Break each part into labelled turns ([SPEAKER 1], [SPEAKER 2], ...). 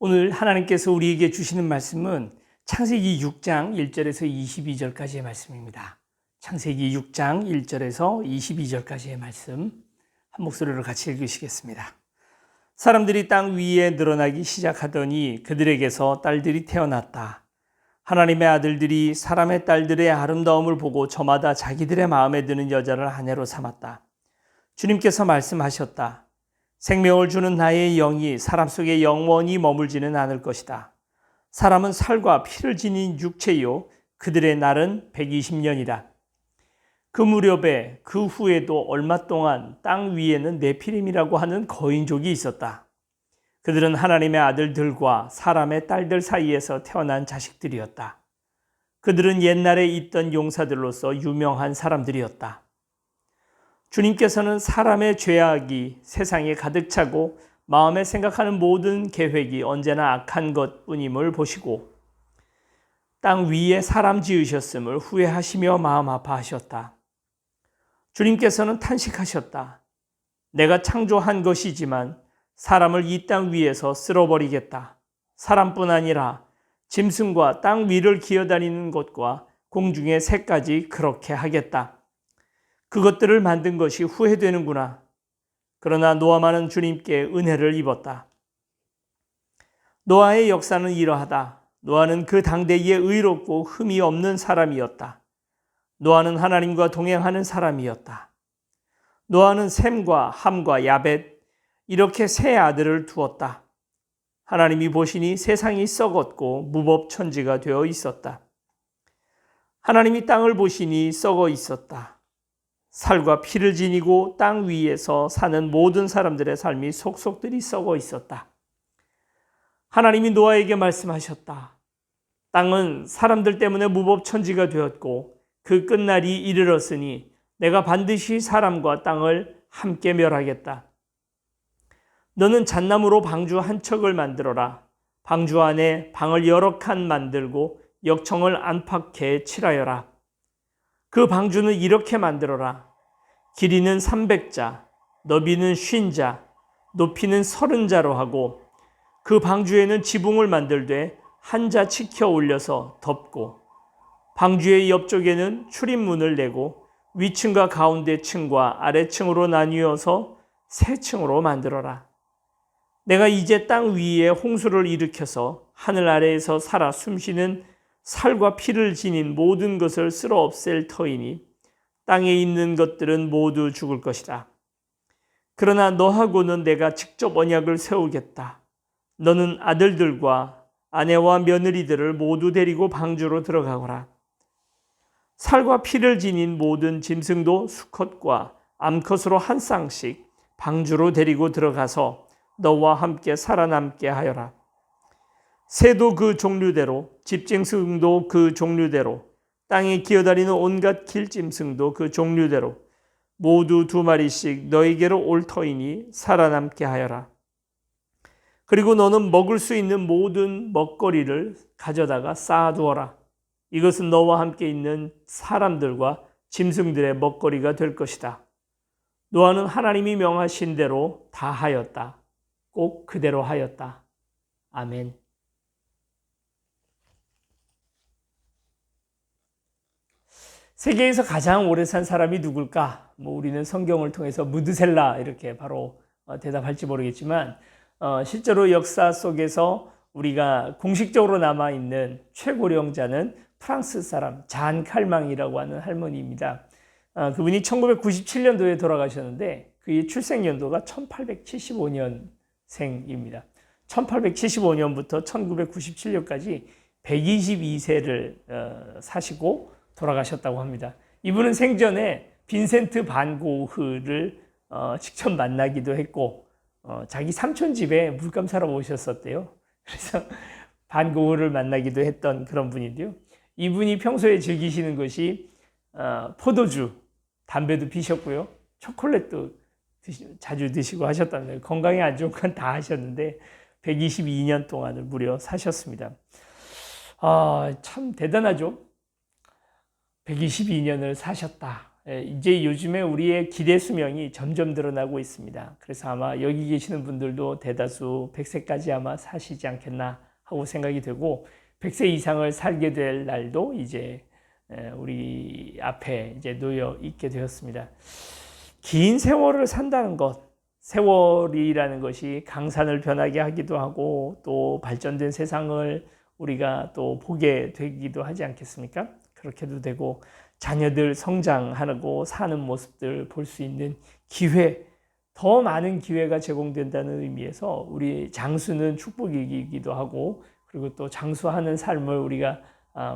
[SPEAKER 1] 오늘 하나님께서 우리에게 주시는 말씀은 창세기 6장 1절에서 22절까지의 말씀입니다. 창세기 6장 1절에서 22절까지의 말씀 한 목소리로 같이 읽으시겠습니다. 사람들이 땅 위에 늘어나기 시작하더니 그들에게서 딸들이 태어났다. 하나님의 아들들이 사람의 딸들의 아름다움을 보고 저마다 자기들의 마음에 드는 여자를 아내로 삼았다. 주님께서 말씀하셨다. 생명을 주는 나의 영이 사람 속에 영원히 머물지는 않을 것이다. 사람은 살과 피를 지닌 육체요, 그들의 날은 120년이다. 그 무렵에 그 후에도 얼마 동안 땅 위에는 네피림이라고 하는 거인족이 있었다. 그들은 하나님의 아들들과 사람의 딸들 사이에서 태어난 자식들이었다. 그들은 옛날에 있던 용사들로서 유명한 사람들이었다. 주님께서는 사람의 죄악이 세상에 가득 차고 마음에 생각하는 모든 계획이 언제나 악한 것뿐임을 보시고 땅 위에 사람 지으셨음을 후회하시며 마음 아파하셨다. 주님께서는 탄식하셨다. 내가 창조한 것이지만 사람을 이 땅 위에서 쓸어버리겠다. 사람뿐 아니라 짐승과 땅 위를 기어다니는 것과 공중의 새까지 그렇게 하겠다. 그것들을 만든 것이 후회되는구나. 그러나 노아만은 주님께 은혜를 입었다. 노아의 역사는 이러하다. 노아는 그 당대에 의롭고 흠이 없는 사람이었다. 노아는 하나님과 동행하는 사람이었다. 노아는 셈과 함과 야벳 이렇게 세 아들을 두었다. 하나님이 보시니 세상이 썩었고 무법천지가 되어 있었다. 하나님이 땅을 보시니 썩어 있었다. 살과 피를 지니고 땅 위에서 사는 모든 사람들의 삶이 속속들이 썩어 있었다. 하나님이 노아에게 말씀하셨다. 땅은 사람들 때문에 무법천지가 되었고 그 끝날이 이르렀으니 내가 반드시 사람과 땅을 함께 멸하겠다. 너는 잣나무로 방주 한 척을 만들어라. 방주 안에 방을 여러 칸 만들고 역청을 안팎에 칠하여라. 그 방주는 이렇게 만들어라. 길이는 300자, 너비는 50자, 높이는 30자로 하고 그 방주에는 지붕을 만들되 한 자 치켜 올려서 덮고 방주의 옆쪽에는 출입문을 내고 위층과 가운데 층과 아래층으로 나뉘어서 세 층으로 만들어라. 내가 이제 땅 위에 홍수를 일으켜서 하늘 아래에서 살아 숨쉬는 살과 피를 지닌 모든 것을 쓸어 없앨 터이니 땅에 있는 것들은 모두 죽을 것이다. 그러나 너하고는 내가 직접 언약을 세우겠다. 너는 아들들과 아내와 며느리들을 모두 데리고 방주로 들어가거라. 살과 피를 지닌 모든 짐승도 수컷과 암컷으로 한 쌍씩 방주로 데리고 들어가서 너와 함께 살아남게 하여라. 새도 그 종류대로, 집짐승도 그 종류대로, 땅에 기어다니는 온갖 길짐승도 그 종류대로 모두 2마리씩 너에게로 올 터이니 살아남게 하여라. 그리고 너는 먹을 수 있는 모든 먹거리를 가져다가 쌓아두어라. 이것은 너와 함께 있는 사람들과 짐승들의 먹거리가 될 것이다. 노아는 하나님이 명하신 대로 다 하였다. 꼭 그대로 하였다. 아멘. 세계에서 가장 오래 산 사람이 누굴까? 우리는 성경을 통해서 무드셀라 이렇게 바로 대답할지 모르겠지만 실제로 역사 속에서 우리가 공식적으로 남아있는 최고령자는 프랑스 사람 잔 칼망이라고 하는 할머니입니다. 그분이 1997년도에 돌아가셨는데 그의 출생연도가 1875년생입니다. 1875년부터 1997년까지 122세를 사시고 돌아가셨다고 합니다. 이분은 생전에 빈센트 반 고흐를 직접 만나기도 했고 자기 삼촌 집에 물감 사러 오셨었대요. 그래서 반 고흐를 만나기도 했던 그런 분인데요. 이분이 평소에 즐기시는 것이 포도주, 담배도 피셨고요. 초콜릿도 자주 드시고 하셨답니다. 건강에 안 좋은 건 다 하셨는데 122년 동안을 무려 사셨습니다. 참 대단하죠. 122년을 사셨다. 이제 요즘에 우리의 기대 수명이 점점 늘어나고 있습니다. 그래서 아마 여기 계시는 분들도 대다수 100세까지 아마 사시지 않겠나 하고 생각이 되고 100세 이상을 살게 될 날도 이제 우리 앞에 이제 놓여 있게 되었습니다. 긴 세월을 산다는 것, 세월이라는 것이 강산을 변하게 하기도 하고 또 발전된 세상을 우리가 또 보게 되기도 하지 않겠습니까? 그렇게도 되고 자녀들 성장하고 사는 모습들 볼 수 있는 기회, 더 많은 기회가 제공된다는 의미에서 우리 장수는 축복이기도 하고 그리고 또 장수하는 삶을 우리가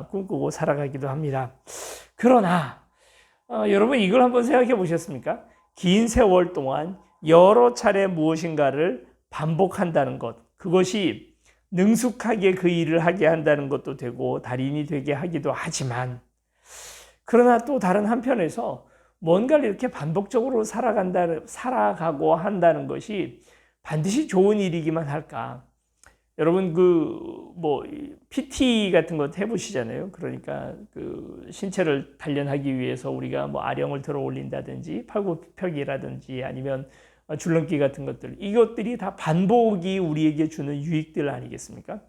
[SPEAKER 1] 꿈꾸고 살아가기도 합니다. 그러나 여러분 이걸 한번 생각해 보셨습니까? 긴 세월 동안 여러 차례 무엇인가를 반복한다는 것, 그것이 능숙하게 그 일을 하게 한다는 것도 되고 달인이 되게 하기도 하지만 그러나 또 다른 한편에서 뭔가를 이렇게 반복적으로 살아가고 한다는 것이 반드시 좋은 일이기만 할까? 여러분 PT 같은 거 해보시잖아요. 그러니까 그 신체를 단련하기 위해서 우리가 아령을 들어 올린다든지 팔굽혀펴기라든지 아니면 줄넘기 같은 것들, 이것들이 다 반복이 우리에게 주는 유익들 아니겠습니까?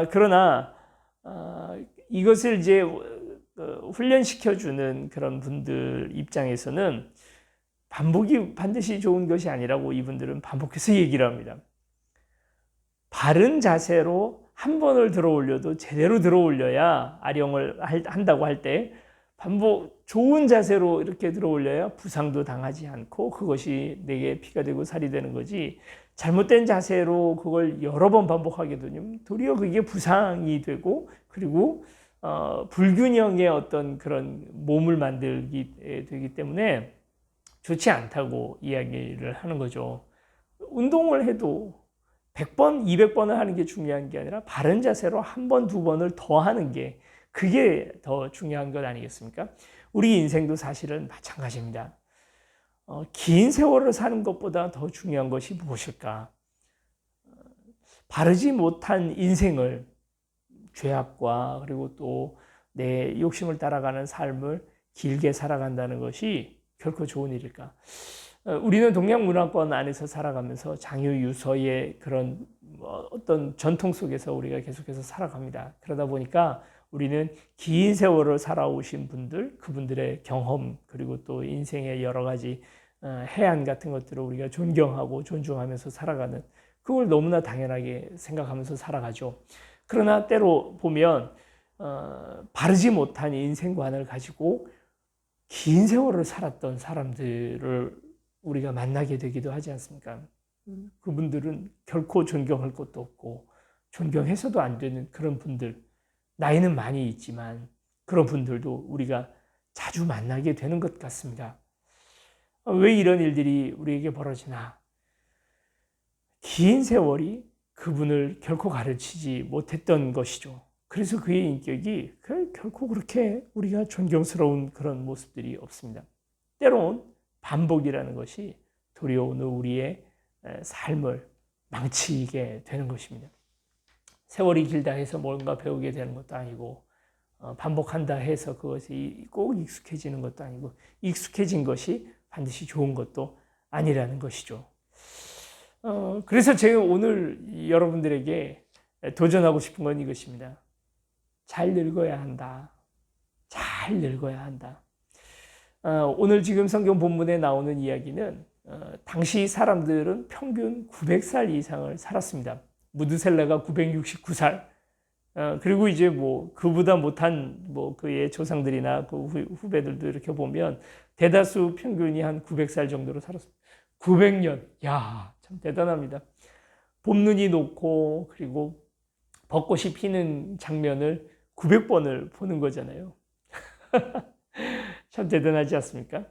[SPEAKER 1] 그러나 이것을 이제 훈련시켜주는 그런 분들 입장에서는 반복이 반드시 좋은 것이 아니라고 이분들은 반복해서 얘기를 합니다. 바른 자세로 한 번을 들어 올려도 제대로 들어 올려야 아령을 한다고 할 때 좋은 자세로 이렇게 들어 올려야 부상도 당하지 않고 그것이 내게 피가 되고 살이 되는 거지, 잘못된 자세로 그걸 여러 번 반복하게 되면 도리어 그게 부상이 되고 그리고 불균형의 어떤 그런 몸을 만들게 되기 때문에 좋지 않다고 이야기를 하는 거죠. 운동을 해도 100번, 200번을 하는 게 중요한 게 아니라 바른 자세로 한 번, 두 번을 더 하는 게 그게 더 중요한 것 아니겠습니까? 우리 인생도 사실은 마찬가지입니다. 긴 세월을 사는 것보다 더 중요한 것이 무엇일까? 바르지 못한 인생을, 죄악과 그리고 또 내 욕심을 따라가는 삶을 길게 살아간다는 것이 결코 좋은 일일까? 우리는 동양 문화권 안에서 살아가면서 장유유서의 그런 어떤 전통 속에서 우리가 계속해서 살아갑니다. 그러다 보니까 우리는 긴 세월을 살아오신 분들, 그분들의 경험 그리고 또 인생의 여러 가지 해안 같은 것들을 우리가 존경하고 존중하면서 살아가는, 그걸 너무나 당연하게 생각하면서 살아가죠. 그러나 때로 보면 바르지 못한 인생관을 가지고 긴 세월을 살았던 사람들을 우리가 만나게 되기도 하지 않습니까? 그분들은 결코 존경할 것도 없고 존경해서도 안 되는 그런 분들, 나이는 많이 있지만 그런 분들도 우리가 자주 만나게 되는 것 같습니다. 왜 이런 일들이 우리에게 벌어지나? 긴 세월이 그분을 결코 가르치지 못했던 것이죠. 그래서 그의 인격이 결코 그렇게 우리가 존경스러운 그런 모습들이 없습니다. 때로는 반복이라는 것이 도리어 오늘 우리의 삶을 망치게 되는 것입니다. 세월이 길다 해서 뭔가 배우게 되는 것도 아니고 반복한다 해서 그것이 꼭 익숙해지는 것도 아니고 익숙해진 것이 반드시 좋은 것도 아니라는 것이죠. 그래서 제가 오늘 여러분들에게 도전하고 싶은 건 이것입니다. 잘 늙어야 한다. 잘 늙어야 한다. 오늘 지금 성경 본문에 나오는 이야기는 당시 사람들은 평균 900살 이상을 살았습니다. 무드셀라가 969살. 그리고 이제 그보다 못한 그의 조상들이나 그 후배들도 이렇게 보면 대다수 평균이 한 900살 정도로 살았습니다. 900년. 야, 참 대단합니다. 봄눈이 녹고 그리고 벚꽃이 피는 장면을 900번을 보는 거잖아요. 참 대단하지 않습니까?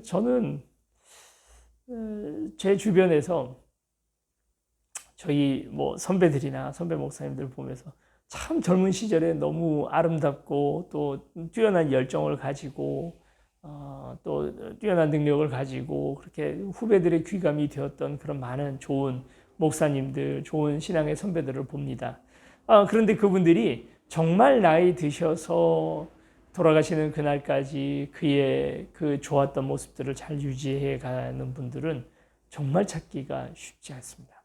[SPEAKER 1] 저는 제 주변에서 저희 선배들이나 선배 목사님들 보면서 참 젊은 시절에 너무 아름답고 또 뛰어난 열정을 가지고 또 뛰어난 능력을 가지고 그렇게 후배들의 귀감이 되었던 그런 많은 좋은 목사님들, 좋은 신앙의 선배들을 봅니다. 그런데 그분들이 정말 나이 드셔서 돌아가시는 그날까지 그의 그 좋았던 모습들을 잘 유지해 가는 분들은 정말 찾기가 쉽지 않습니다.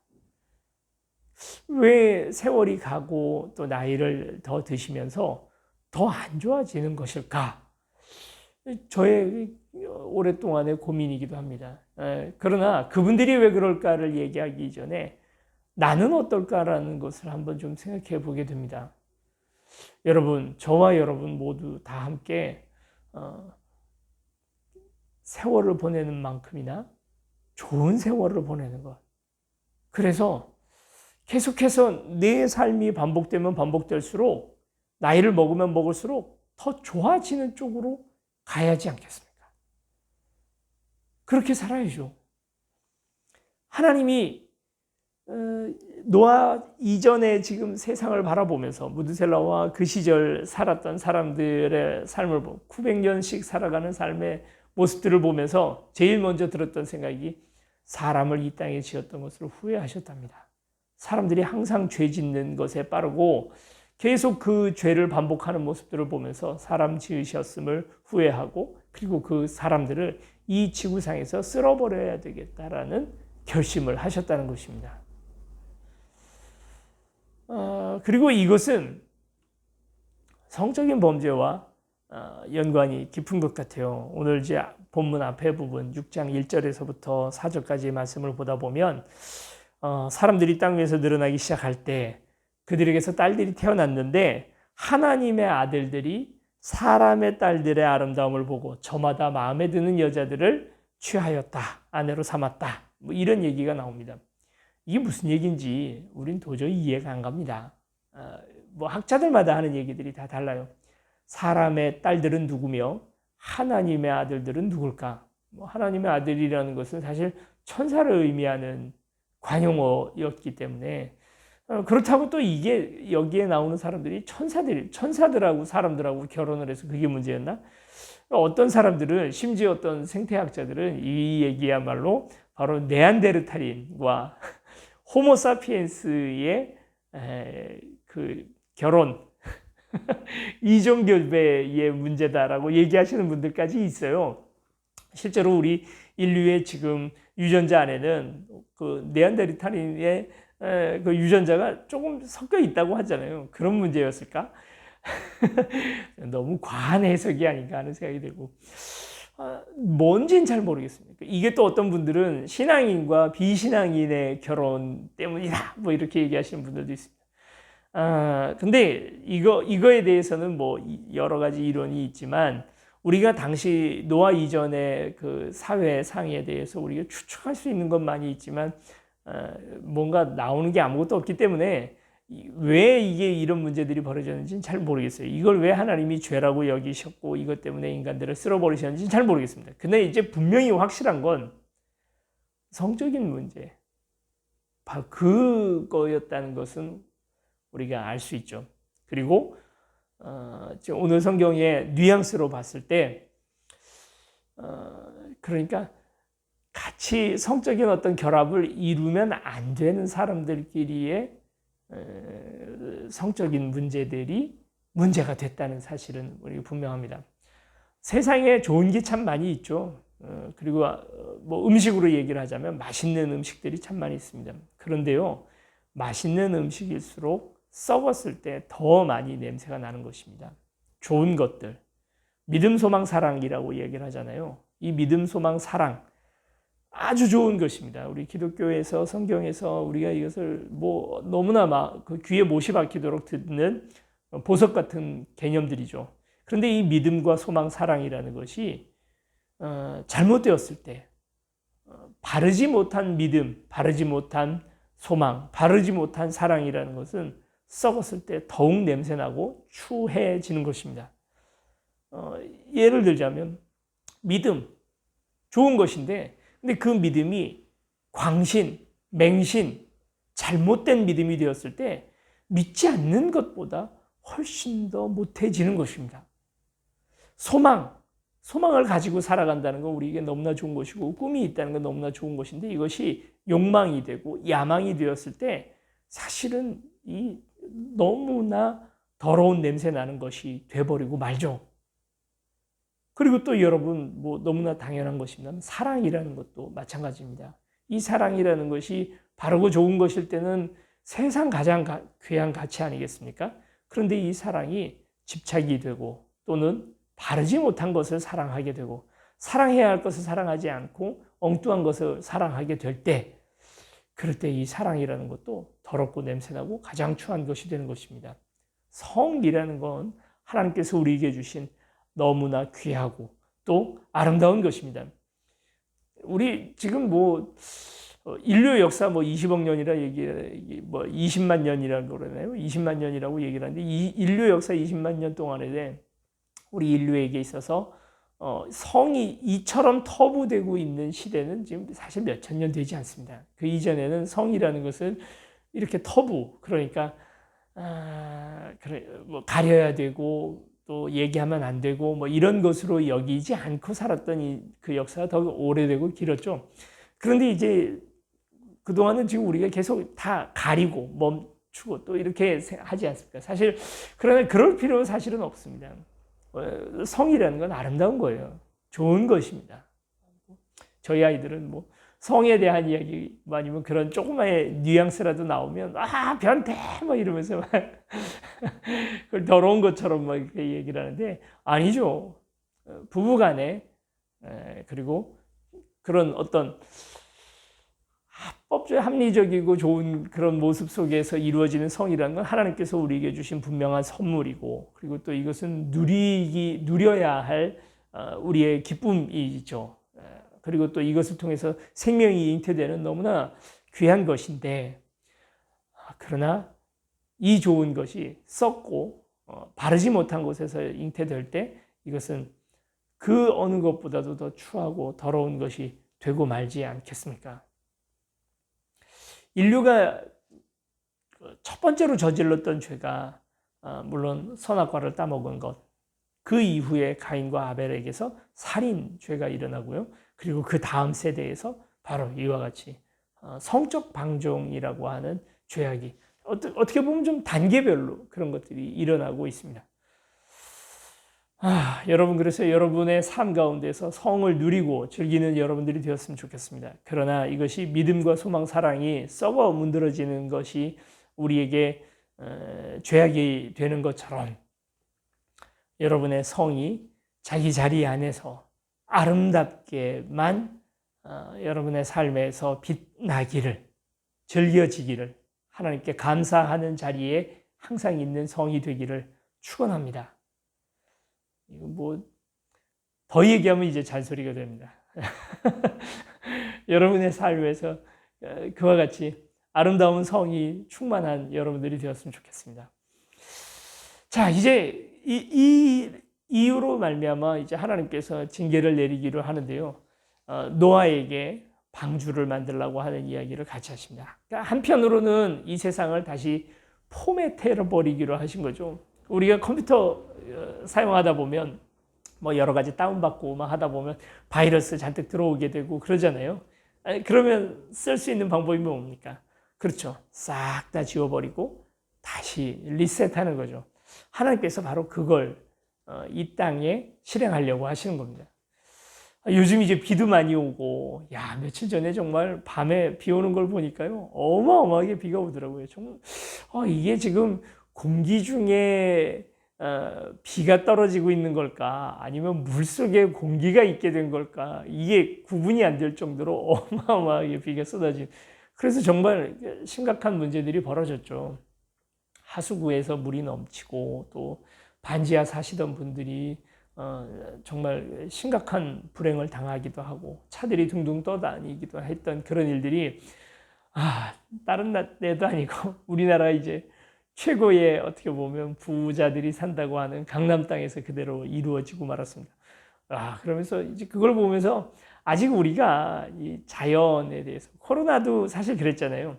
[SPEAKER 1] 왜 세월이 가고 또 나이를 더 드시면서 더 안 좋아지는 것일까? 저의 오랫동안의 고민이기도 합니다. 그러나 그분들이 왜 그럴까를 얘기하기 전에 나는 어떨까라는 것을 한번 좀 생각해 보게 됩니다. 여러분, 저와 여러분 모두 다 함께 세월을 보내는 만큼이나 좋은 세월을 보내는 것. 그래서 계속해서 내 삶이 반복되면 반복될수록 나이를 먹으면 먹을수록 더 좋아지는 쪽으로 가야지 않겠습니까? 그렇게 살아야죠. 하나님이 노아 이전에 지금 세상을 바라보면서 무드셀라와 그 시절 살았던 사람들의 삶을 보고 900년씩 살아가는 삶의 모습들을 보면서 제일 먼저 들었던 생각이 사람을 이 땅에 지었던 것을 후회하셨답니다. 사람들이 항상 죄 짓는 것에 빠르고 계속 그 죄를 반복하는 모습들을 보면서 사람 지으셨음을 후회하고 그리고 그 사람들을 이 지구상에서 쓸어버려야 되겠다라는 결심을 하셨다는 것입니다. 그리고 이것은 성적인 범죄와 연관이 깊은 것 같아요. 오늘 이제 본문 앞에 부분 6장 1절에서부터 4절까지의 말씀을 보다 보면 사람들이 땅 위에서 늘어나기 시작할 때 그들에게서 딸들이 태어났는데 하나님의 아들들이 사람의 딸들의 아름다움을 보고 저마다 마음에 드는 여자들을 취하였다, 아내로 삼았다. 뭐 이런 얘기가 나옵니다. 이게 무슨 얘기인지 우린 도저히 이해가 안 갑니다. 뭐 학자들마다 하는 얘기들이 다 달라요. 사람의 딸들은 누구며 하나님의 아들들은 누굴까? 뭐 하나님의 아들이라는 것은 사실 천사를 의미하는 관용어였기 때문에 그렇다고 또 이게 여기에 나오는 사람들이 천사들하고 사람들하고 결혼을 해서 그게 문제였나? 어떤 사람들은 심지어 어떤 생태학자들은 이 얘기야말로 바로 네안데르탈인과 호모사피엔스의 그 결혼 이종교배의 문제다라고 얘기하시는 분들까지 있어요. 실제로 우리 인류의 지금 유전자 안에는 그 네안데르탈인의 그 유전자가 조금 섞여 있다고 하잖아요. 그런 문제였을까? 너무 과한 해석이 아닌가 하는 생각이 들고 뭔지는 잘 모르겠습니다. 이게 또 어떤 분들은 신앙인과 비신앙인의 결혼 때문이다 뭐 이렇게 얘기하시는 분들도 있습니다. 근데 이거에 대해서는 뭐 여러 가지 이론이 있지만 우리가 당시 노아 이전의 그 사회 상에 대해서 우리가 추측할 수 있는 건 많이 있지만 뭔가 나오는 게 아무것도 없기 때문에 왜 이게 이런 문제들이 벌어졌는지는 잘 모르겠어요. 이걸 왜 하나님이 죄라고 여기셨고 이것 때문에 인간들을 쓸어버리셨는지는 잘 모르겠습니다. 근데 이제 분명히 확실한 건 성적인 문제, 바로 그거였다는 것은 우리가 알 수 있죠. 그리고 오늘 성경의 뉘앙스로 봤을 때 그러니까 같이 성적인 어떤 결합을 이루면 안 되는 사람들끼리의 성적인 문제들이 문제가 됐다는 사실은 우리가 분명합니다. 세상에 좋은 게 참 많이 있죠. 그리고 뭐 음식으로 얘기를 하자면 맛있는 음식들이 참 많이 있습니다. 그런데요, 맛있는 음식일수록 썩었을 때 더 많이 냄새가 나는 것입니다. 좋은 것들, 믿음, 소망, 사랑이라고 얘기를 하잖아요. 이 믿음, 소망, 사랑 아주 좋은 것입니다. 우리 기독교에서 성경에서 우리가 이것을 뭐 너무나 막 그 귀에 못이 박히도록 듣는 보석 같은 개념들이죠. 그런데 이 믿음과 소망, 사랑이라는 것이 잘못되었을 때 바르지 못한 믿음, 바르지 못한 소망, 바르지 못한 사랑이라는 것은 썩었을 때 더욱 냄새나고 추해지는 것입니다. 예를 들자면 믿음, 좋은 것인데 근데 그 믿음이 광신, 맹신, 잘못된 믿음이 되었을 때 믿지 않는 것보다 훨씬 더 못해지는 것입니다. 소망을 가지고 살아간다는 건 우리에게 너무나 좋은 것이고 꿈이 있다는 건 너무나 좋은 것인데 이것이 욕망이 되고 야망이 되었을 때 사실은 이 너무나 더러운 냄새 나는 것이 돼버리고 말죠. 그리고 또 여러분 뭐 너무나 당연한 것입니다. 사랑이라는 것도 마찬가지입니다. 이 사랑이라는 것이 바르고 좋은 것일 때는 세상 가장 귀한 가치 아니겠습니까? 그런데 이 사랑이 집착이 되고 또는 바르지 못한 것을 사랑하게 되고 사랑해야 할 것을 사랑하지 않고 엉뚱한 것을 사랑하게 될 때, 그럴 때 이 사랑이라는 것도 더럽고 냄새나고 가장 추한 것이 되는 것입니다. 성이라는 건 하나님께서 우리에게 주신 너무나 귀하고 또 아름다운 것입니다. 우리 지금 뭐 인류 역사 뭐 20억 년이라 뭐 20만 년이라고 그러나요? 20만 년이라고 얘기를 하는데 이 인류 역사 20만 년 동안에 우리 인류에게 있어서 성이 이처럼 터부되고 있는 시대는 지금 사실 몇천 년 되지 않습니다. 그 이전에는 성이라는 것은 이렇게 터부, 그러니까 뭐 가려야 되고 또 얘기하면 안 되고 뭐 이런 것으로 여기지 않고 살았던 그 역사가 더 오래되고 길었죠. 그런데 이제 그동안은 지금 우리가 계속 다 가리고 멈추고 또 이렇게 하지 않습니까? 사실 그러나 그럴 필요는 사실은 없습니다. 성이라는 건 아름다운 거예요. 좋은 것입니다. 저희 아이들은 뭐 성에 대한 이야기 아니면 그런 조그마한 뉘앙스라도 나오면 변태 막 이러면서 막 그걸 더러운 것처럼 막 이렇게 얘기를 하는데 아니죠. 부부간에 그리고 그런 어떤 합법적 합리적이고 좋은 그런 모습 속에서 이루어지는 성이라는 건 하나님께서 우리에게 주신 분명한 선물이고, 그리고 또 이것은 누려야 할 우리의 기쁨이죠. 그리고 또 이것을 통해서 생명이 잉태되는 너무나 귀한 것인데, 그러나 이 좋은 것이 썩고 바르지 못한 곳에서 잉태될 때 이것은 그 어느 것보다도 더 추하고 더러운 것이 되고 말지 않겠습니까? 인류가 첫 번째로 저질렀던 죄가 물론 선악과를 따먹은 것, 그 이후에 가인과 아벨에게서 살인 죄가 일어나고요. 그리고 그 다음 세대에서 바로 이와 같이 성적 방종이라고 하는 죄악이 어떻게 보면 좀 단계별로 그런 것들이 일어나고 있습니다. 여러분, 그래서 여러분의 삶 가운데서 성을 누리고 즐기는 여러분들이 되었으면 좋겠습니다. 그러나 이것이 믿음과 소망, 사랑이 썩어 문드러지는 것이 우리에게 죄악이 되는 것처럼 여러분의 성이 자기 자리 안에서 아름답게만 여러분의 삶에서 빛나기를, 즐겨지기를, 하나님께 감사하는 자리에 항상 있는 성이 되기를 축원합니다. 이거 뭐 더 얘기하면 이제 잔소리가 됩니다. 여러분의 삶에서 그와 같이 아름다운 성이 충만한 여러분들이 되었으면 좋겠습니다. 자, 이제 이 이유로 말미암아 이제 하나님께서 징계를 내리기로 하는데요. 노아에게 방주를 만들라고 하는 이야기를 같이 하십니다. 그러니까 한편으로는 이 세상을 다시 포맷해 버리기로 하신 거죠. 우리가 컴퓨터 사용하다 보면 뭐 여러 가지 다운받고 막 하다 보면 바이러스 잔뜩 들어오게 되고 그러잖아요. 그러면 쓸 수 있는 방법이 뭡니까? 그렇죠. 싹 다 지워버리고 다시 리셋하는 거죠. 하나님께서 바로 그걸 이 땅에 실행하려고 하시는 겁니다. 요즘 이제 비도 많이 오고, 며칠 전에 정말 밤에 비 오는 걸 보니까요, 어마어마하게 비가 오더라고요. 정말, 이게 지금 공기 중에 비가 떨어지고 있는 걸까? 아니면 물 속에 공기가 있게 된 걸까? 이게 구분이 안 될 정도로 어마어마하게 비가 쏟아지고, 그래서 정말 심각한 문제들이 벌어졌죠. 하수구에서 물이 넘치고, 또 반지하 사시던 분들이 정말 심각한 불행을 당하기도 하고 차들이 둥둥 떠다니기도 했던 그런 일들이 다른 나라도 아니고 우리나라 이제 최고의 어떻게 보면 부자들이 산다고 하는 강남 땅에서 그대로 이루어지고 말았습니다. 그러면서 이제 그걸 보면서 아직 우리가 이 자연에 대해서, 코로나도 사실 그랬잖아요.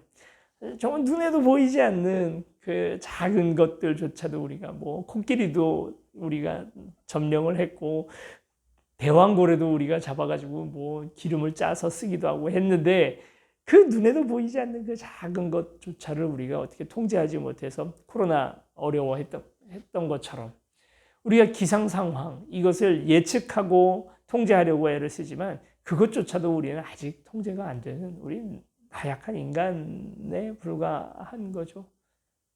[SPEAKER 1] 정말 눈에도 보이지 않는 그 작은 것들조차도 우리가 뭐 코끼리도 우리가 점령을 했고 대왕고래도 우리가 잡아가지고 뭐 기름을 짜서 쓰기도 하고 했는데 그 눈에도 보이지 않는 그 작은 것조차를 우리가 어떻게 통제하지 못해서 코로나 어려워했던 것처럼 우리가 기상 상황 이것을 예측하고 통제하려고 애를 쓰지만 그것조차도 우리는 아직 통제가 안 되는 우리 나약한 인간에 불과한 거죠.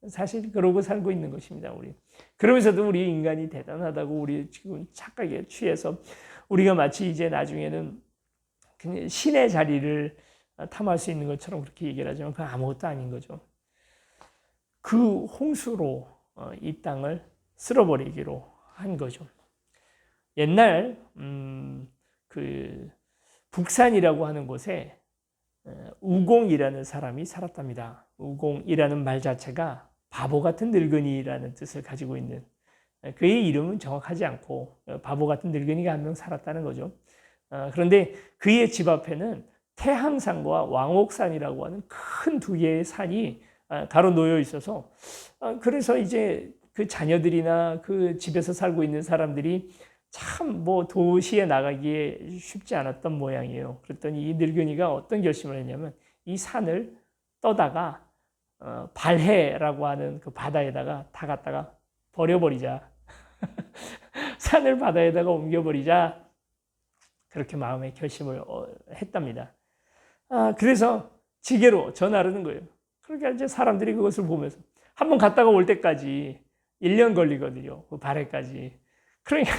[SPEAKER 1] 사실 그러고 살고 있는 것입니다. 우리. 그러면서도 우리 인간이 대단하다고 우리 지금 착각에 취해서 우리가 마치 이제 나중에는 그냥 신의 자리를 탐할 수 있는 것처럼 그렇게 얘기를 하지만 그건 아무것도 아닌 거죠. 그 홍수로 이 땅을 쓸어버리기로 한 거죠. 옛날 그 북산이라고 하는 곳에 우공이라는 사람이 살았답니다. 우공이라는 말 자체가 바보 같은 늙은이라는 뜻을 가지고 있는, 그의 이름은 정확하지 않고 바보 같은 늙은이가 한 명 살았다는 거죠. 그런데 그의 집 앞에는 태항산과 왕옥산이라고 하는 큰 두 개의 산이 가로 놓여 있어서, 그래서 이제 그 자녀들이나 그 집에서 살고 있는 사람들이 참 뭐 도시에 나가기에 쉽지 않았던 모양이에요. 그랬더니 이 늙은이가 어떤 결심을 했냐면 이 산을 떠다가 발해라고 하는 그 바다에다가 다 갖다가 버려버리자. 산을 바다에다가 옮겨버리자. 그렇게 마음의 결심을 했답니다. 그래서 지게로 전하르는 거예요. 그러니까 이제 사람들이 그것을 보면서 한번 갔다가 올 때까지 1년 걸리거든요. 그 발해까지. 그러니까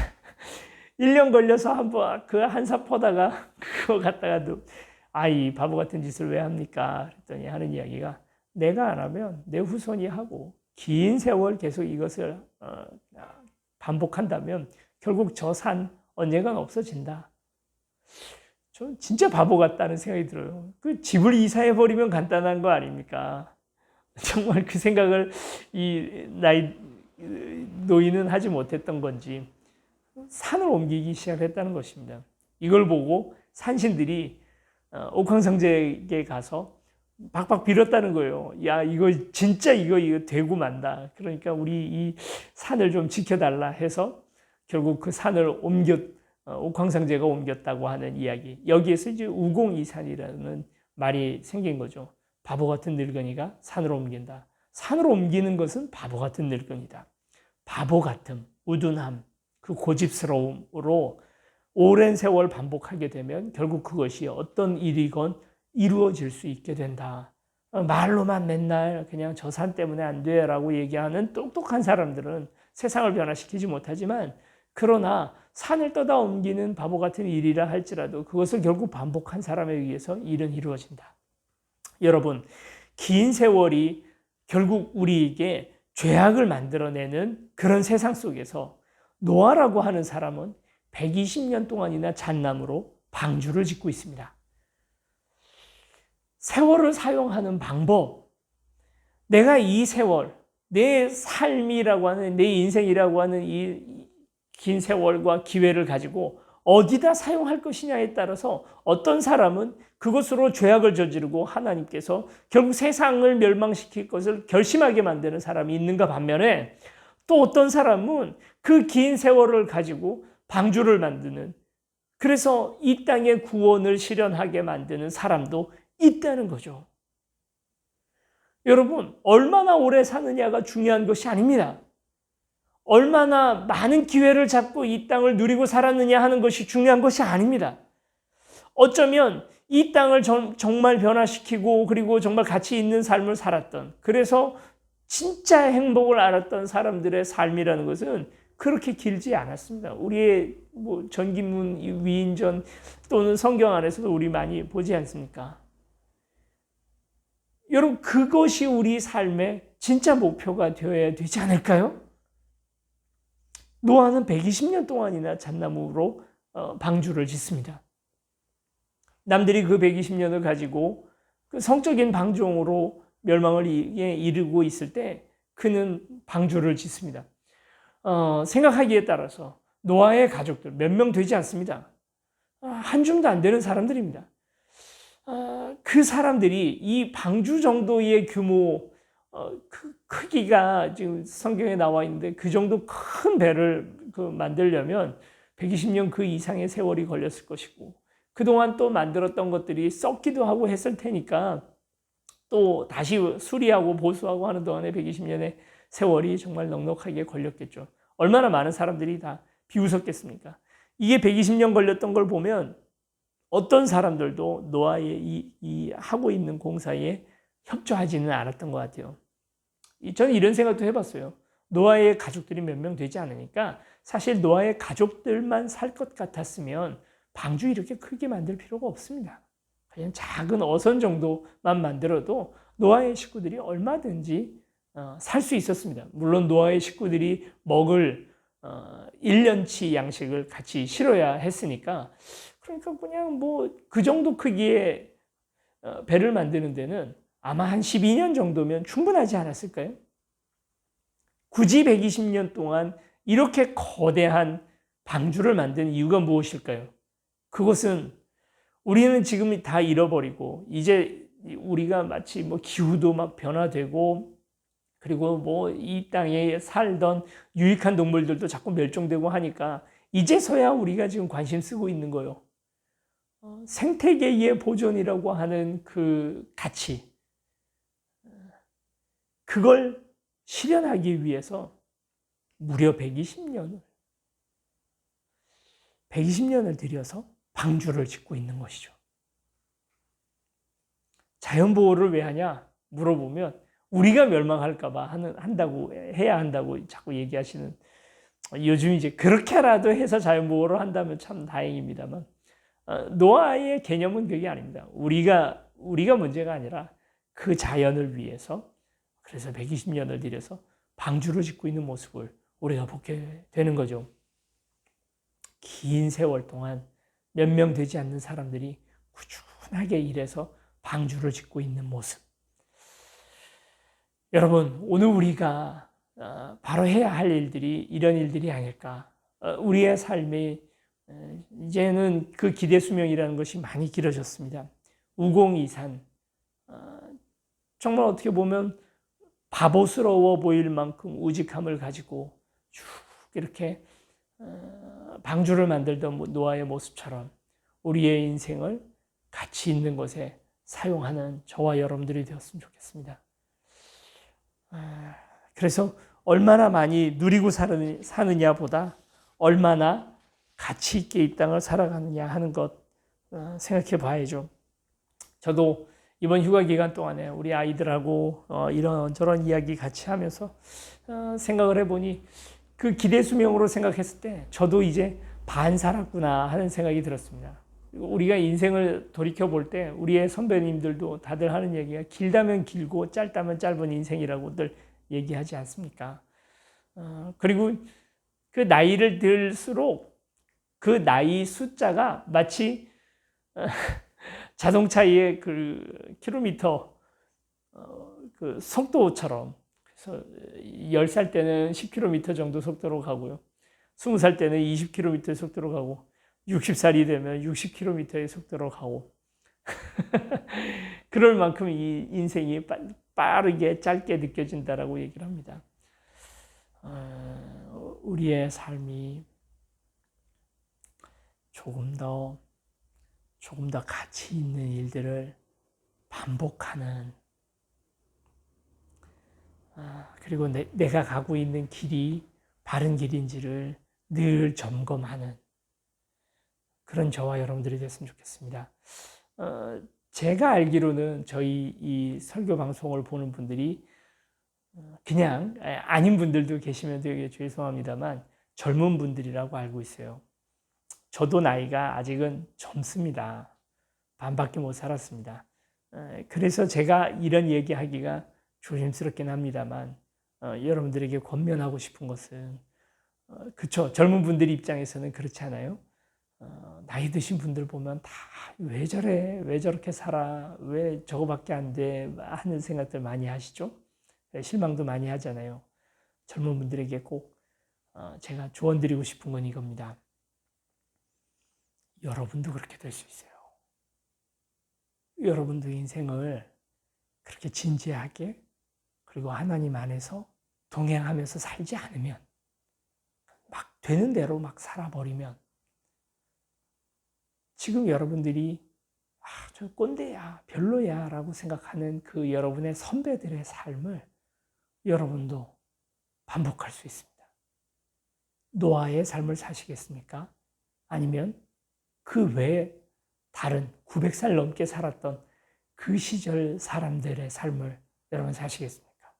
[SPEAKER 1] 1년 걸려서 한번 그 한사 퍼다가 그거 갖다가도 이 바보 같은 짓을 왜 합니까? 그랬더니 하는 이야기가 내가 안 하면 내 후손이 하고 긴 세월 계속 이것을 반복한다면 결국 저 산 언젠간 없어진다. 저 진짜 바보 같다는 생각이 들어요. 그 집을 이사해버리면 간단한 거 아닙니까? 정말 그 생각을 이 나이 노인은 하지 못했던 건지 산을 옮기기 시작했다는 것입니다. 이걸 보고 산신들이 옥황상제에게 가서 박박 빌었다는 거예요. 야, 이거 진짜 이거 되고 만다. 그러니까 우리 이 산을 좀 지켜달라 해서 결국 그 산을 옥황상제가 옮겼다고 하는 이야기. 여기에서 이제 우공이산이라는 말이 생긴 거죠. 바보 같은 늙은이가 산으로 옮긴다. 산으로 옮기는 것은 바보 같은 늙은이다. 바보 같음, 우둔함, 그 고집스러움으로 오랜 세월 반복하게 되면 결국 그것이 어떤 일이건 이루어질 수 있게 된다. 말로만 맨날 그냥 저 산 때문에 안 돼라고 얘기하는 똑똑한 사람들은 세상을 변화시키지 못하지만, 그러나 산을 떠다 옮기는 바보 같은 일이라 할지라도 그것을 결국 반복한 사람에 의해서 일은 이루어진다. 여러분, 긴 세월이 결국 우리에게 죄악을 만들어내는 그런 세상 속에서 노아라고 하는 사람은 120년 동안이나 잣나무로 방주를 짓고 있습니다. 세월을 사용하는 방법, 내가 이 세월, 내 삶이라고 하는, 내 인생이라고 하는 이 긴 세월과 기회를 가지고 어디다 사용할 것이냐에 따라서 어떤 사람은 그것으로 죄악을 저지르고 하나님께서 결국 세상을 멸망시킬 것을 결심하게 만드는 사람이 있는가 반면에, 또 어떤 사람은 그 긴 세월을 가지고 방주를 만드는, 그래서 이 땅의 구원을 실현하게 만드는 사람도 있다는 거죠. 여러분, 얼마나 오래 사느냐가 중요한 것이 아닙니다. 얼마나 많은 기회를 잡고 이 땅을 누리고 살았느냐 하는 것이 중요한 것이 아닙니다. 어쩌면 이 땅을 정말 변화시키고 그리고 정말 가치 있는 삶을 살았던, 그래서 진짜 행복을 알았던 사람들의 삶이라는 것은 그렇게 길지 않았습니다. 우리의 전기문 위인전 또는 성경 안에서도 우리 많이 보지 않습니까? 여러분, 그것이 우리 삶의 진짜 목표가 되어야 되지 않을까요? 노아는 120년 동안이나 잣나무로 방주를 짓습니다. 남들이 그 120년을 가지고 그 성적인 방종으로 멸망을 이르고 있을 때 그는 방주를 짓습니다. 생각하기에 따라서 노아의 가족들 몇 명 되지 않습니다. 한 줌도 안 되는 사람들입니다. 그 사람들이 이 방주 정도의 규모, 크기가 지금 성경에 나와 있는데 그 정도 큰 배를 만들려면 120년 그 이상의 세월이 걸렸을 것이고, 그동안 또 만들었던 것들이 썩기도 하고 했을 테니까 또 다시 수리하고 보수하고 하는 동안에 120년의 세월이 정말 넉넉하게 걸렸겠죠. 얼마나 많은 사람들이 다 비웃었겠습니까? 이게 120년 걸렸던 걸 보면 어떤 사람들도 노아의 이 하고 있는 공사에 협조하지는 않았던 것 같아요. 저는 이런 생각도 해봤어요. 노아의 가족들이 몇 명 되지 않으니까 사실 노아의 가족들만 살 것 같았으면 방주 이렇게 크게 만들 필요가 없습니다. 그냥 작은 어선 정도만 만들어도 노아의 식구들이 얼마든지 살 수 있었습니다. 물론 노아의 식구들이 먹을 1년치 양식을 같이 실어야 했으니까, 그러니까 그냥 뭐 그 정도 크기의 배를 만드는 데는 아마 한 12년 정도면 충분하지 않았을까요? 굳이 120년 동안 이렇게 거대한 방주를 만든 이유가 무엇일까요? 그것은 우리는 지금 다 잃어버리고 이제 우리가 마치 뭐 기후도 막 변화되고, 그리고 뭐 이 땅에 살던 유익한 동물들도 자꾸 멸종되고 하니까 이제서야 우리가 지금 관심 쓰고 있는 거예요. 생태계의 보존이라고 하는 그 가치, 그걸 실현하기 위해서 무려 120년을 들여서 방주를 짓고 있는 것이죠. 자연보호를 왜 하냐 물어보면 우리가 멸망할까봐 해야 한다고 자꾸 얘기하시는, 요즘 이제 그렇게라도 해서 자연보호를 한다면 참 다행입니다만, 노아의 개념은 그게 아닙니다. 우리가 문제가 아니라 그 자연을 위해서, 그래서 120년을 들여서 방주를 짓고 있는 모습을 우리가 보게 되는 거죠. 긴 세월 동안 몇 명 되지 않는 사람들이 꾸준하게 일해서 방주를 짓고 있는 모습. 여러분, 오늘 우리가 바로 해야 할 일들이 이런 일들이 아닐까. 우리의 삶이 이제는 그 기대 수명이라는 것이 많이 길어졌습니다. 우공이산, 정말 어떻게 보면 바보스러워 보일 만큼 우직함을 가지고 쭉 이렇게 방주를 만들던 노아의 모습처럼 우리의 인생을 가치 있는 것에 사용하는 저와 여러분들이 되었으면 좋겠습니다. 그래서 얼마나 많이 누리고 사느냐보다 얼마나 가치 있게 이 땅을 살아가느냐 하는 것 생각해 봐야죠. 저도 이번 휴가 기간 동안에 우리 아이들하고 이런저런 이야기 같이 하면서 생각을 해보니 그 기대 수명으로 생각했을 때 저도 이제 반 살았구나 하는 생각이 들었습니다. 우리가 인생을 돌이켜볼 때 우리의 선배님들도 다들 하는 얘기가 길다면 길고 짧다면 짧은 인생이라고들 얘기하지 않습니까? 그리고 그 나이를 들수록 그 나이 숫자가 마치 자동차의 그 킬로미터 그 속도처럼, 그래서 10살 때는 10km 정도 속도로 가고요. 20살 때는 20km 속도로 가고 60살이 되면 60km의 속도로 가고 그럴 만큼 이 인생이 빠르게 짧게 느껴진다라고 얘기를 합니다. 우리의 삶이 조금 더 가치 있는 일들을 반복하는, 그리고 내가 가고 있는 길이 바른 길인지를 늘 점검하는 그런 저와 여러분들이 됐으면 좋겠습니다. 제가 알기로는 저희 이 설교 방송을 보는 분들이 그냥 아닌 분들도 계시면 되게 죄송합니다만 젊은 분들이라고 알고 있어요. 저도 나이가 아직은 젊습니다. 반밖에 못 살았습니다. 그래서 제가 이런 얘기하기가 조심스럽긴 합니다만 여러분들에게 권면하고 싶은 것은, 그쵸, 젊은 분들 입장에서는 그렇지 않아요? 나이 드신 분들 보면 다 왜 저래, 왜 저렇게 살아, 왜 저거밖에 안 돼 하는 생각들 많이 하시죠? 실망도 많이 하잖아요. 젊은 분들에게 꼭 제가 조언 드리고 싶은 건 이겁니다. 여러분도 그렇게 될 수 있어요. 여러분도 인생을 그렇게 진지하게, 그리고 하나님 안에서 동행하면서 살지 않으면, 막 되는 대로 막 살아버리면, 지금 여러분들이 저 꼰대야, 별로야 라고 생각하는 그 여러분의 선배들의 삶을 여러분도 반복할 수 있습니다. 노아의 삶을 사시겠습니까? 아니면 그 외에 다른 900살 넘게 살았던 그 시절 사람들의 삶을 여러분 사시겠습니까?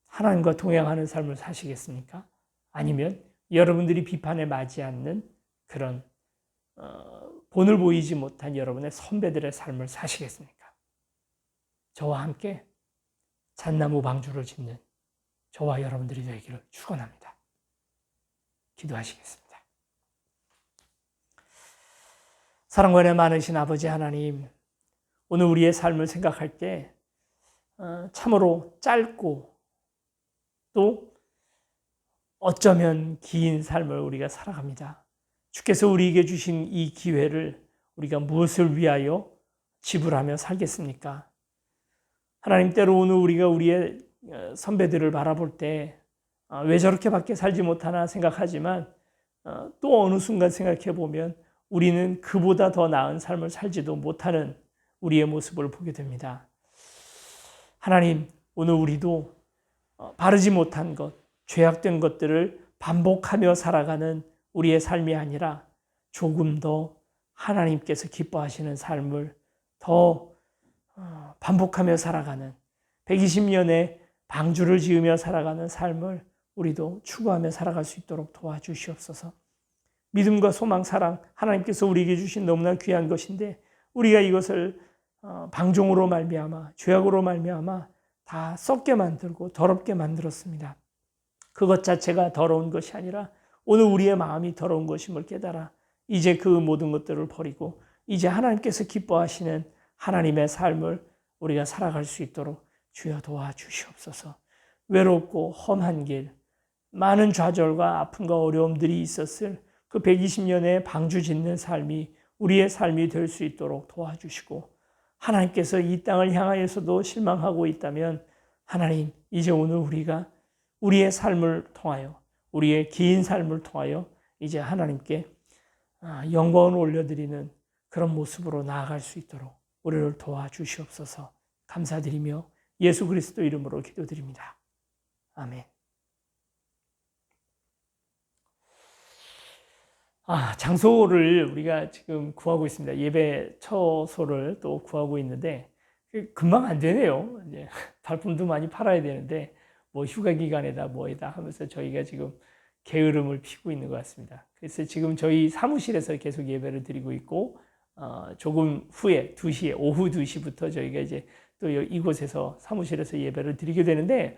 [SPEAKER 1] 하나님과 동행하는 삶을 사시겠습니까? 아니면 여러분들이 비판에 맞지 않는 그런 본을 보이지 못한 여러분의 선배들의 삶을 사시겠습니까? 저와 함께 잣나무 방주를 짓는 저와 여러분들이 되기를 축원합니다. 기도하시겠습니다. 사랑과 은혜 많으신 아버지 하나님, 오늘 우리의 삶을 생각할 때 참으로 짧고 또 어쩌면 긴 삶을 우리가 살아갑니다. 주께서 우리에게 주신 이 기회를 우리가 무엇을 위하여 지불하며 살겠습니까? 하나님, 때로 오늘 우리가 우리의 선배들을 바라볼 때 왜 저렇게밖에 살지 못하나 생각하지만 또 어느 순간 생각해 보면 우리는 그보다 더 나은 삶을 살지도 못하는 우리의 모습을 보게 됩니다. 하나님, 오늘 우리도 바르지 못한 것, 죄악된 것들을 반복하며 살아가는 우리의 삶이 아니라 조금 더 하나님께서 기뻐하시는 삶을 더 반복하며 살아가는 120년의 방주를 지으며 살아가는 삶을 우리도 추구하며 살아갈 수 있도록 도와주시옵소서. 믿음과 소망, 사랑, 하나님께서 우리에게 주신 너무나 귀한 것인데 우리가 이것을 방종으로 말미암아 죄악으로 말미암아 다 썩게 만들고 더럽게 만들었습니다. 그것 자체가 더러운 것이 아니라 오늘 우리의 마음이 더러운 것임을 깨달아 이제 그 모든 것들을 버리고 이제 하나님께서 기뻐하시는 하나님의 삶을 우리가 살아갈 수 있도록 주여 도와주시옵소서. 외롭고 험한 길, 많은 좌절과 아픔과 어려움들이 있었을 그 120년의 방주 짓는 삶이 우리의 삶이 될 수 있도록 도와주시고 하나님께서 이 땅을 향하여서도 실망하고 있다면 하나님, 이제 오늘 우리가 우리의 삶을 통하여 우리의 긴 삶을 통하여 이제 하나님께 영광을 올려드리는 그런 모습으로 나아갈 수 있도록 우리를 도와주시옵소서. 감사드리며 예수 그리스도 이름으로 기도드립니다. 아멘. 장소를 우리가 지금 구하고 있습니다. 예배 처소를 또 구하고 있는데 금방 안 되네요. 이제 발품도 많이 팔아야 되는데 뭐 휴가 기간에다 뭐에다 하면서 저희가 지금 게으름을 피고 있는 것 같습니다. 그래서 지금 저희 사무실에서 계속 예배를 드리고 있고 조금 후에 2시에 오후 2시부터 저희가 이제 또 이곳에서 사무실에서 예배를 드리게 되는데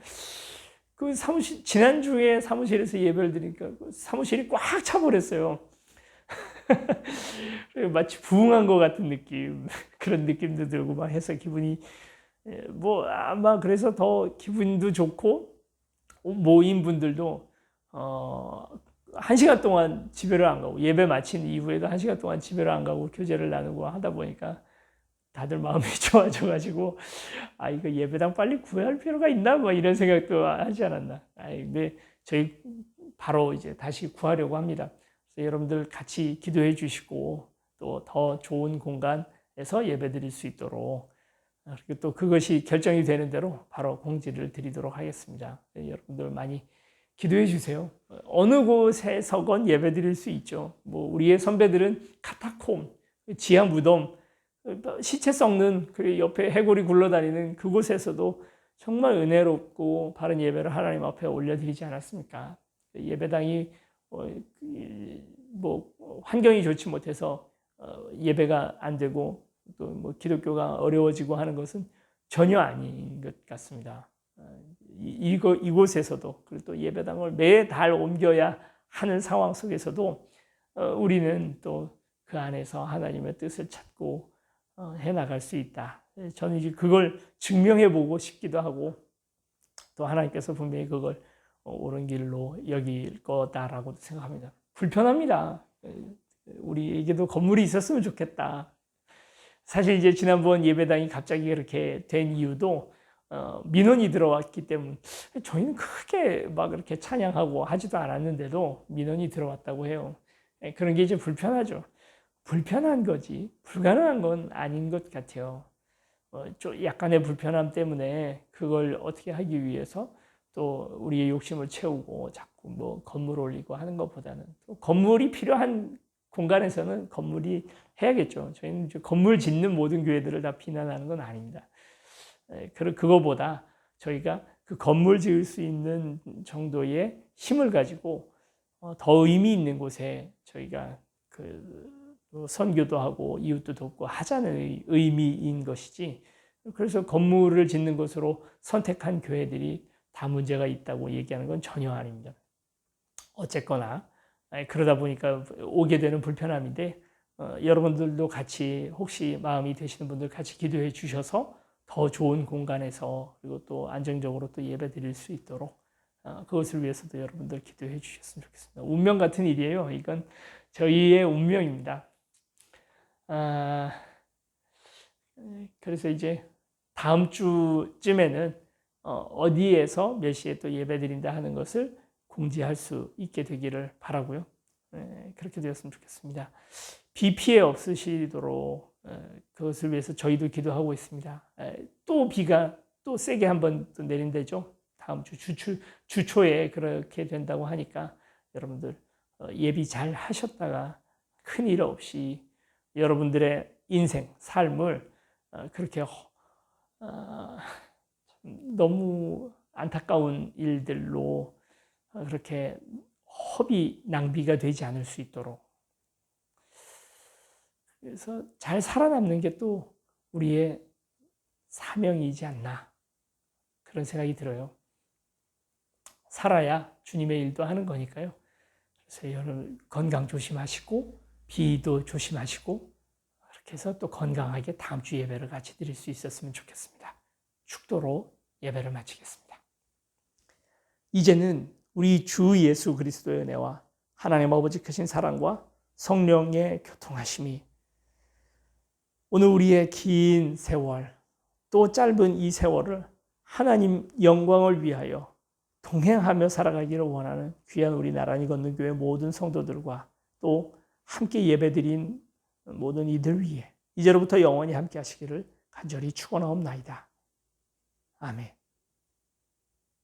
[SPEAKER 1] 그 사무실 지난주에 사무실에서 예배를 드리니까 사무실이 꽉 차버렸어요. 마치 부흥한 것 같은 느낌, 그런 느낌도 들고 막 해서 기분이 뭐 아마 그래서 더 기분도 좋고 모인 분들도 1시간 동안 집에를 안 가고 예배 마친 이후에도 1시간 동안 집에를 안 가고 교제를 나누고 하다 보니까 다들 마음이 좋아져가지고 이거 예배당 빨리 구해야 할 필요가 있나 뭐 이런 생각도 하지 않았나. 근데 저희 바로 이제 다시 구하려고 합니다. 그래서 여러분들 같이 기도해 주시고 또 더 좋은 공간에서 예배 드릴 수 있도록 그리고 또 그것이 결정이 되는 대로 바로 공지를 드리도록 하겠습니다. 여러분들 많이 기도해 주세요. 어느 곳에서건 예배 드릴 수 있죠. 뭐 우리의 선배들은 카타콤, 지하 무덤, 시체 썩는 그 옆에 해골이 굴러다니는 그곳에서도 정말 은혜롭고 바른 예배를 하나님 앞에 올려드리지 않았습니까? 예배당이 뭐 환경이 좋지 못해서 예배가 안 되고 또 뭐 기독교가 어려워지고 하는 것은 전혀 아닌 것 같습니다. 이곳에서도 그리고 또 예배당을 매달 옮겨야 하는 상황 속에서도 우리는 또 그 안에서 하나님의 뜻을 찾고 해나갈 수 있다. 저는 이제 그걸 증명해 보고 싶기도 하고 또 하나님께서 분명히 그걸 옳은 길로 여길 거다라고 생각합니다. 불편합니다. 우리에게도 건물이 있었으면 좋겠다. 사실 이제 지난번 예배당이 갑자기 그렇게 된 이유도 민원이 들어왔기 때문에 저희는 크게 막 그렇게 찬양하고 하지도 않았는데도 민원이 들어왔다고 해요. 그런 게 이제 불편하죠. 불편한 거지 불가능한 건 아닌 것 같아요. 좀 약간의 불편함 때문에 그걸 어떻게 하기 위해서 또 우리의 욕심을 채우고 자꾸 뭐 건물 올리고 하는 것보다는 또 건물이 필요한 공간에서는 건물이 해야겠죠. 저희는 이제 건물 짓는 모든 교회들을 다 비난하는 건 아닙니다. 그거보다 저희가 그 건물 지을 수 있는 정도의 힘을 가지고 더 의미 있는 곳에 저희가 그 선교도 하고 이웃도 돕고 하자는 의미인 것이지, 그래서 건물을 짓는 것으로 선택한 교회들이 다 문제가 있다고 얘기하는 건 전혀 아닙니다. 어쨌거나 그러다 보니까 오게 되는 불편함인데, 여러분들도 같이 혹시 마음이 되시는 분들 같이 기도해 주셔서 더 좋은 공간에서 그리고 또 안정적으로 또 예배 드릴 수 있도록 그것을 위해서도 여러분들 기도해 주셨으면 좋겠습니다. 운명 같은 일이에요. 이건 저희의 운명입니다. 그래서 이제 다음 주쯤에는 어디에서 몇 시에 또 예배 드린다 하는 것을 공지할 수 있게 되기를 바라고요. 그렇게 되었으면 좋겠습니다. 비 피해 없으시도록 그것을 위해서 저희도 기도하고 있습니다. 또 비가 또 세게 한번 또 내린다죠. 다음 주초에 그렇게 된다고 하니까 여러분들 예비 잘 하셨다가 큰일 없이 여러분들의 인생, 삶을 그렇게 너무 안타까운 일들로 그렇게 허비, 낭비가 되지 않을 수 있도록, 그래서 잘 살아남는 게 또 우리의 사명이지 않나, 그런 생각이 들어요. 살아야 주님의 일도 하는 거니까요. 그래서 여러분 건강 조심하시고 비도 조심하시고 그렇게 해서 또 건강하게 다음 주 예배를 같이 드릴 수 있었으면 좋겠습니다. 축도로 예배를 마치겠습니다. 이제는 우리 주 예수 그리스도의 은혜와 하나님 아버지 크신 사랑과 성령의 교통하심이 오늘 우리의 긴 세월, 또 짧은 이 세월을 하나님 영광을 위하여 동행하며 살아가기를 원하는 귀한 우리 나란히 걷는 교회 모든 성도들과 또 함께 예배드린 모든 이들 위해 이제로부터 영원히 함께 하시기를 간절히 축원하옵나이다. 아멘.